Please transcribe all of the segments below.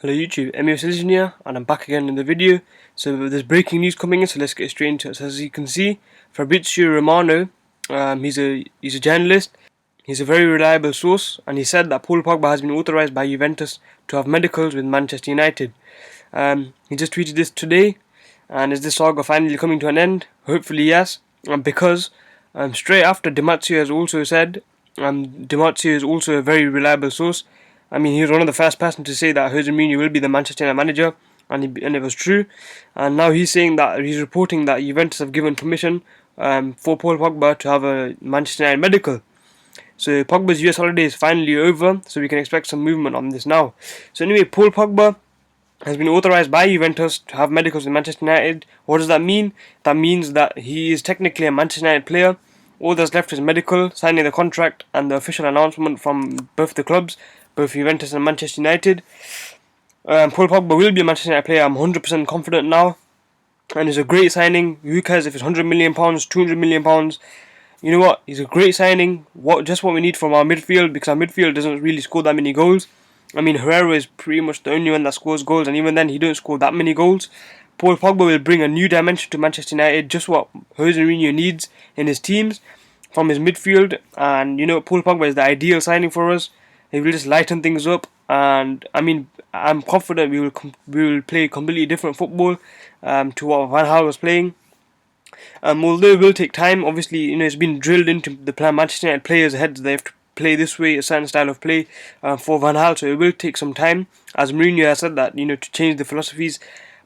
Hello YouTube, MES here, and I'm back again in the video. So there's breaking news coming in, so let's get straight into it. So as you can see, Fabrizio Romano, he's a journalist. He's a very reliable source, and he said that Paul Pogba has been authorized by Juventus to have medicals with Manchester United. He just tweeted this today, and is this saga finally coming to an end? Hopefully yes, because straight after Di Marzio has also said, Di Marzio is also a very reliable source. I mean, he was one of the first person to say that Jose Mourinho will be the Manchester United manager, and it was true. And now he's saying that he's reporting that Juventus have given permission for Paul Pogba to have a Manchester United medical. So Pogba's US holiday is finally over, so we can expect some movement on this now. So anyway, Paul Pogba has been authorized by Juventus to have medicals in Manchester United. What does that mean? That means that he is technically a Manchester United player. All that's left is medical, signing the contract, and the official announcement from both the clubs, both Juventus and Manchester United. Paul Pogba will be a Manchester United player. I'm 100% confident now, and it's a great signing. Who cares if it's £100 million, £200 million? You know what? He's a great signing. Just what we need from our midfield, because our midfield doesn't really score that many goals. I mean, Herrera is pretty much the only one that scores goals, and even then, he don't score that many goals. Paul Pogba will bring a new dimension to Manchester United, just what Jose Mourinho needs in his teams from his midfield. And you know, Paul Pogba is the ideal signing for us. He will just lighten things up, and I mean, I'm confident we will play completely different football to what Van Gaal was playing. Although it will take time, obviously, you know, it's been drilled into the Manchester United players' heads. They have to play this way, a certain style of play for Van Gaal, so it will take some time. As Mourinho has said that, you know, to change the philosophies,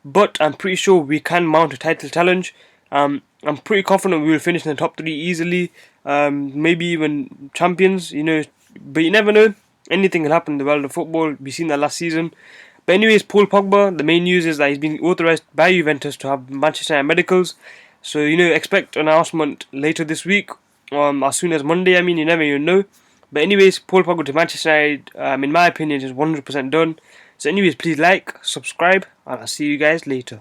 but I'm pretty sure we can mount a title challenge. I'm pretty confident we will finish in the top three easily, maybe even champions, you know, but you never know. Anything can happen in the world of football. We've seen that last season. But anyways, Paul Pogba, the main news is that he's been authorised by Juventus to have Manchester United medicals. So, you know, expect an announcement later this week, as soon as Monday. I mean, you never even know. But anyways, Paul Pogba to Manchester United, in my opinion, is 100% done. So anyways, please like, subscribe, and I'll see you guys later.